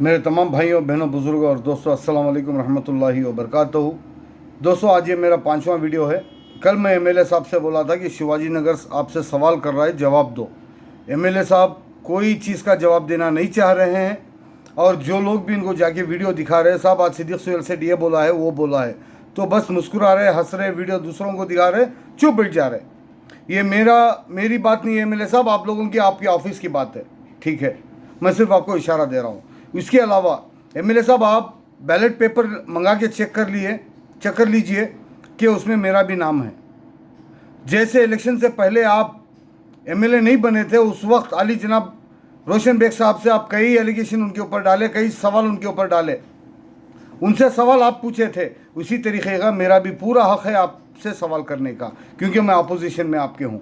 मेरे तमाम भाइयों बहनों बुज़ुर्गों और दोस्तों, अस्सलाम वालेकुम रहमतुल्लाहि व बरकातहू। दोस्तों, आज ये मेरा 5वां वीडियो है। कल मैं एमएलए साहब से बोला था कि शिवाजी नगर आपसे सवाल कर रहा है, जवाब दो। एमएलए साहब कोई चीज़ का जवाब देना नहीं चाह रहे हैं, और जो लोग भी इनको जाके वीडियो दिखा रहे हैं, साहब आज सिद्दीक सोहेल से ये बोला है वो बोला है, तो बस मुस्कुरा रहे, हंस रहे, वीडियो दूसरों को दिखा रहे, चुप बैठ जा रहे। ये मेरी बात नहीं है एमएलए साहब, आप लोगों की आपकी ऑफिस की बात है, ठीक है। मैं सिर्फ आपको इशारा दे रहा हूँ। इसके अलावा एमएलए साहब, आप बैलेट पेपर मंगा के चेक कर लीजिए कि उसमें मेरा भी नाम है। जैसे इलेक्शन से पहले आप एमएलए नहीं बने थे, उस वक्त अली जनाब रोशन बेग साहब से आप कई एलिगेशन उनके ऊपर डाले, कई सवाल उनके ऊपर डाले, उनसे सवाल आप पूछे थे। उसी तरीके का मेरा भी पूरा हक है आपसे सवाल करने का, क्योंकि मैं अपोजिशन में आपके हूँ।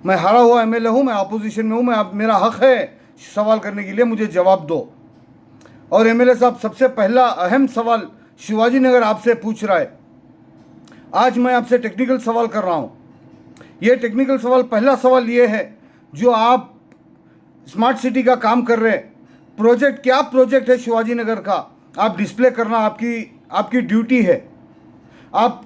मैं हारा हुआ एमएलए हूँ, मैं अपोजिशन में हूँ, मेरा हक है सवाल करने के लिए, मुझे जवाब दो। और एमएलए साहब, सबसे पहला अहम सवाल शिवाजी नगर आपसे पूछ रहा है। आज मैं आपसे टेक्निकल सवाल कर रहा हूँ। ये टेक्निकल सवाल, पहला सवाल ये है, जो आप स्मार्ट सिटी का काम कर रहे हैं, प्रोजेक्ट क्या प्रोजेक्ट है शिवाजी नगर का, आप डिस्प्ले करना आपकी ड्यूटी है। आप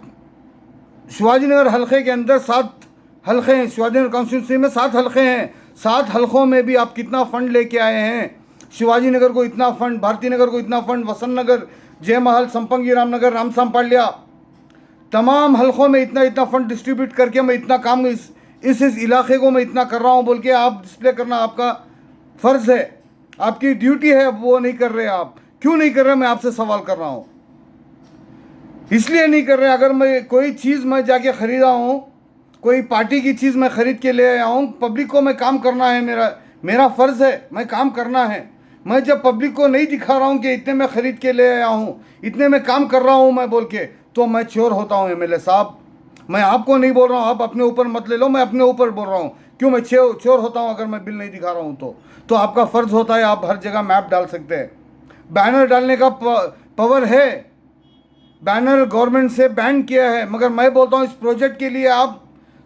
शिवाजी नगर हल्के के अंदर 7 हल्के हैं, शिवाजी नगर कॉन्स्टिट्यूंसी में 7 हल्के हैं। 7 हल्कों में भी आप कितना फंड लेके आए हैं? शिवाजी नगर को इतना फंड, भारती नगर को इतना फंड, वसंत नगर, जय महल, संपंगी रामनगर, रामसाम पाल्या, तमाम हल्कों में इतना इतना फंड डिस्ट्रीब्यूट करके मैं इतना काम इस इलाके को मैं इतना कर रहा हूँ बोल के आप डिस्प्ले करना आपका फ़र्ज़ है, आपकी ड्यूटी है। वो नहीं कर रहे आप, क्यों नहीं कर रहे? मैं आपसे सवाल कर रहा हूँ। इसलिए नहीं कर रहे, अगर मैं कोई चीज़ मैं जाके ख़रीदा हूँ, कोई पार्टी की चीज़ मैं ख़रीद के ले आया हूँ, पब्लिक को मैं काम करना है, मेरा फ़र्ज़ है, मैं काम करना है। मैं जब पब्लिक को नहीं दिखा रहा हूँ कि इतने में ख़रीद के ले आया हूँ, इतने में काम कर रहा हूँ मैं बोल के, तो मैं चोर होता हूँ एमएलए साहब। मैं आपको नहीं बोल रहा हूँ, आप अपने ऊपर मत ले लो, मैं अपने ऊपर बोल रहा हूँ। क्यों मैं चोर होता हूँ अगर मैं बिल नहीं दिखा रहा हूँ? तो आपका फ़र्ज़ होता है, आप हर जगह मैप डाल सकते हैं, बैनर डालने का पावर है। बैनर गवर्नमेंट से बैन किया है, मगर मैं बोलता हूँ इस प्रोजेक्ट के लिए आप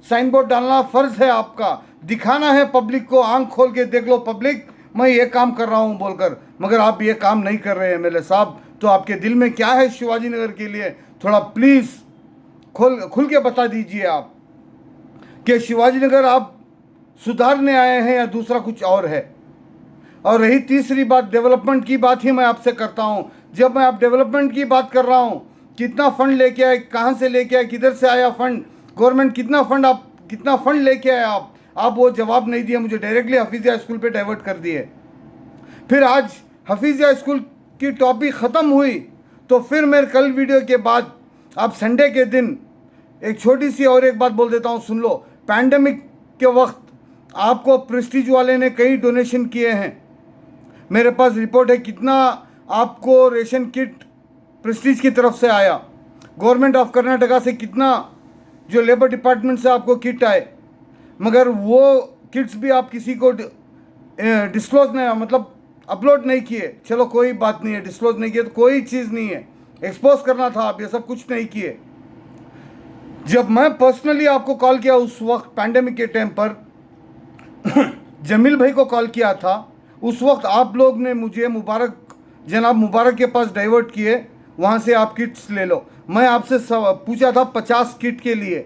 साइन बोर्ड डालना फ़र्ज़ है आपका, दिखाना है पब्लिक को, आंख खोल के देख लो पब्लिक, मैं ये काम कर रहा हूँ बोलकर। मगर आप ये काम नहीं कर रहे हैं एमएलए साहब। तो आपके दिल में क्या है शिवाजी नगर के लिए? थोड़ा प्लीज़ खुल के बता दीजिए आप कि शिवाजी नगर आप सुधारने आए हैं या दूसरा कुछ और है। और रही तीसरी बात, डेवलपमेंट की बात ही मैं आपसे करता हूँ। जब मैं आप डेवलपमेंट की बात कर रहा हूँ, कितना फ़ंड लेके आए, कहाँ से लेके आए, किधर से आया फ़ंड, गवर्नमेंट कितना फ़ंड लेके आए आप वो जवाब नहीं दिए, मुझे डायरेक्टली हफीज़िया स्कूल पे डाइवर्ट कर दिए। फिर आज हफीज़िया स्कूल की टॉपिक ख़त्म हुई, तो फिर मेरे कल वीडियो के बाद आप संडे के दिन एक छोटी सी और एक बात बोल देता हूँ, सुन लो। पैंडमिक के वक्त आपको प्रेस्टीज वाले ने कई डोनेशन किए हैं, मेरे पास रिपोर्ट है कितना आपको रेशन किट प्रेस्टीज की तरफ से आया, गवर्नमेंट ऑफ कर्नाटका से कितना, जो लेबर डिपार्टमेंट से आपको किट आए, मगर वो किट्स भी आप किसी को डिस्क्लोज नहीं, मतलब अपलोड नहीं किए। चलो कोई बात नहीं है, डिस्क्लोज नहीं किए तो कोई चीज़ नहीं है, एक्सपोज करना था, आप ये सब कुछ नहीं किए। जब मैं पर्सनली आपको कॉल किया उस वक्त पैंडेमिक के टाइम पर जमील भाई को कॉल किया था, उस वक्त आप लोग ने मुझे जनाब मुबारक के पास डाइवर्ट किए, वहाँ से आप किट्स ले लो। मैं आपसे पूछा था 50 किट के लिए,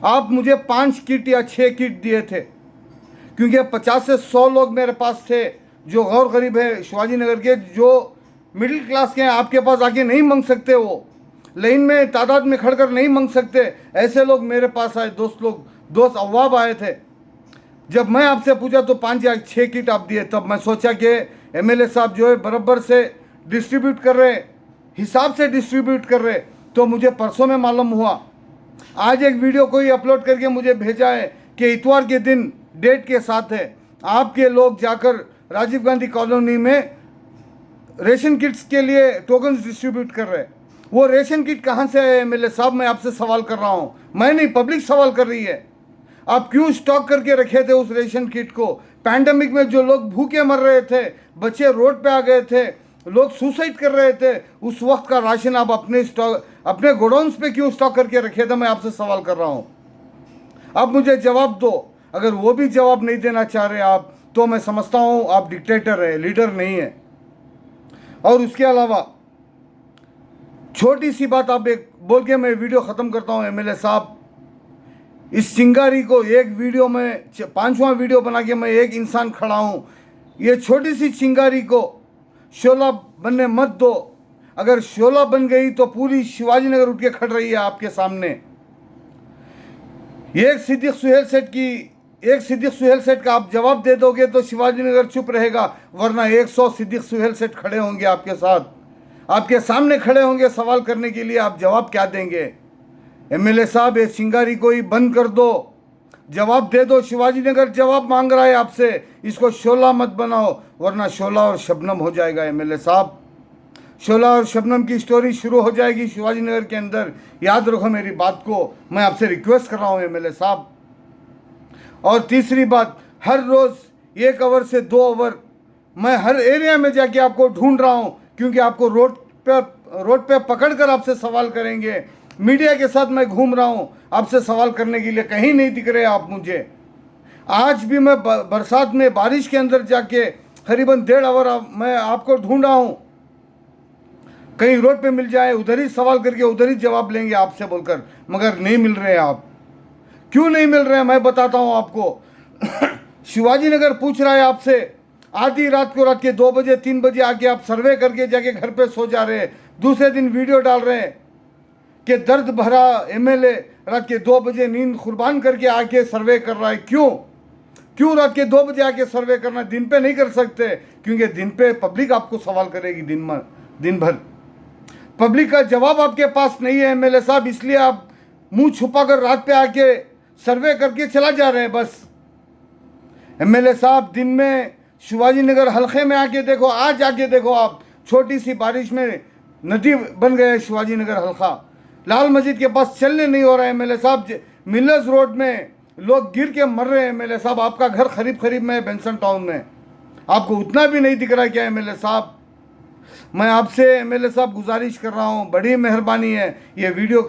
आप मुझे 5 किट या 6 किट दिए थे, क्योंकि 50 से 100 लोग मेरे पास थे जो गौर गरीब है शिवाजी नगर के, जो मिडिल क्लास के हैं, आपके पास आके नहीं मांग सकते, वो लाइन में तादाद में खड़कर नहीं मांग सकते, ऐसे लोग मेरे पास आए, दोस्त अव्वाब आए थे। जब मैं आपसे पूछा तो 5 या 6 किट आप दिए, तब मैं सोचा कि एमएलए साहब जो है बराबर से डिस्ट्रीब्यूट कर रहे, हिसाब से डिस्ट्रीब्यूट कर रहे। तो मुझे परसों में मालूम हुआ, आज एक वीडियो कोई अपलोड करके मुझे भेजा है कि इतवार के दिन डेट के साथ है, आपके लोग जाकर राजीव गांधी कॉलोनी में रेशन किट्स के लिए टोकन्स डिस्ट्रीब्यूट कर रहे। वो रेशन किट कहाँ से आए एमएलए साहब? मैं आपसे सवाल कर रहा हूँ, मैं नहीं, पब्लिक सवाल कर रही है। आप क्यों स्टॉक करके रखे थे उस रेशन किट को? पैंडेमिक में जो लोग भूखे मर रहे थे, बच्चे रोड पे आ गए थे, लोग सुसाइड कर रहे थे, उस वक्त का राशन आप अपने गोडाउन्स पे क्यों स्टॉक करके रखे थे? मैं आपसे सवाल कर रहा हूँ, आप मुझे जवाब दो। अगर वो भी जवाब नहीं देना चाह रहे आप, तो मैं समझता हूँ आप डिक्टेटर है, लीडर नहीं है। और उसके अलावा छोटी सी बात आप एक बोल के मैं वीडियो ख़त्म करता हूँ। एमएलए साहब, इस चिंगारी को एक वीडियो में 5वां वीडियो बना के मैं एक इंसान खड़ा हूँ, ये छोटी सी चिंगारी को शोला बनने मत दो। अगर शोला बन गई तो पूरी शिवाजी नगर उठ के खड़ रही है आपके सामने। एक सिद्दीक सुहेल सेठ का आप जवाब दे दोगे तो शिवाजी नगर चुप रहेगा, वरना 100 सिद्दीक सुहेल सेठ खड़े होंगे आपके साथ, आपके सामने खड़े होंगे सवाल करने के लिए। आप जवाब क्या देंगे? एमएलए साहब, ये चिंगारी को ही बंद कर दो, जवाब दे दो। शिवाजी नगर जवाब मांग रहा है आपसे, इसको शोला मत बनाओ, वरना शोला और शबनम हो जाएगा। एमएलए साहब, शोला और शबनम की स्टोरी शुरू हो जाएगी शिवाजी नगर के अंदर। याद रखो मेरी बात को, मैं आपसे रिक्वेस्ट कर रहा हूँ एमएलए साहब। और तीसरी बात, हर रोज़ 1 आवर से 2 आवर मैं हर एरिया में जाके आपको ढूंढ रहा हूँ, क्योंकि आपको रोड पे पकड़ कर आपसे सवाल करेंगे। मीडिया के साथ मैं घूम रहा हूँ, आपसे सवाल करने के लिए कहीं नहीं दिख रहे आप मुझे। आज भी मैं बरसात में बारिश के अंदर जाके करीबन 1.5 आवर मैं आपको ढूंढा हूँ, कहीं रोड पे मिल जाए, उधर ही सवाल करके उधर ही जवाब लेंगे आपसे बोलकर, मगर नहीं मिल रहे आप। क्यों नहीं मिल रहे हैं मैं बताता हूँ आपको। शिवाजी नगर पूछ रहा है आपसे, आधी रात के 2 बजे 3 बजे आके आप सर्वे करके जाके घर पे सो जा रहे हैं। दूसरे दिन वीडियो डाल रहे हैं कि दर्द भरा एमएलए रात के 2 बजे नींद कुर्बान करके आके सर्वे कर रहा है। क्यों रात के 2 बजे आके सर्वे करना? दिन पे नहीं कर सकते, क्योंकि दिन पे पब्लिक आपको सवाल करेगी दिन भर। पब्लिक का जवाब आपके पास नहीं है एमएलए साहब, इसलिए आप मुंह छुपाकर रात पे आके सर्वे करके चला जा रहे हैं बस। एमएलए साहब, दिन में शिवाजी नगर हल्के में आके देखो, आज आके देखो आप, छोटी सी बारिश में नदी बन गया है शिवाजी नगर हल्का। लाल मस्जिद के पास चलने नहीं हो रहा है एमएलए साहब, मिलर्स रोड में लोग गिर के मर रहे हैं एमएलए साहब। आपका घर करीब में है बेंसन टाउन में, आपको उतना भी नहीं दिख रहा क्या एमएलए साहब? मैं आपसे एमएलए साहब गुजारिश कर रहा हूँ, बड़ी मेहरबानी है, ये वीडियो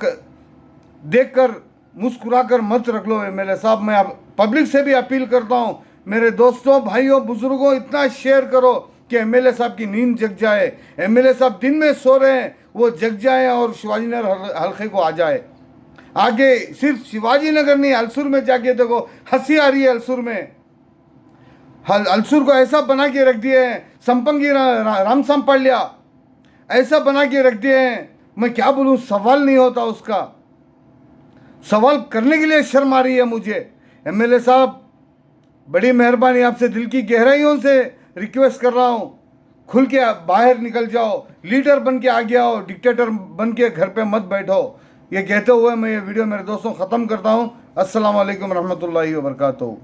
देखकर मुस्कुराकर मत रख लो एमएलए साहब। मैं पब्लिक से भी अपील करता हूँ, मेरे दोस्तों, भाइयों, बुजुर्गों, इतना शेयर करो कि एमएलए साहब की नींद जग जाए। एमएलए साहब दिन में सो रहे हैं, वो जग जाए और शिवाजी नगर हल्के को आ जाए। आगे सिर्फ शिवाजी नगर नहीं, अलसूर में जाके देखो, हंसी आ रही है अलसूर में। अलसूर को ऐसा बना के रख दिए हैं, संपंगी रामसाम पढ़ लिया, ऐसा बना के रख दिए हैं, मैं क्या बोलूँ, सवाल नहीं होता उसका। सवाल करने के लिए शर्म आ रही है मुझे। एमएलए साहब, बड़ी मेहरबानी, आपसे दिल की गहराइयों से रिक्वेस्ट कर रहा हूँ, खुल के बाहर निकल जाओ, लीडर बन के आगे आओ, डिक्टेटर बन के घर पे मत बैठो। ये कहते हुए मैं ये वीडियो मेरे दोस्तों ख़त्म करता हूँ। अस्सलाम वालेकुम रहमतुल्लाहि व बरकातहू।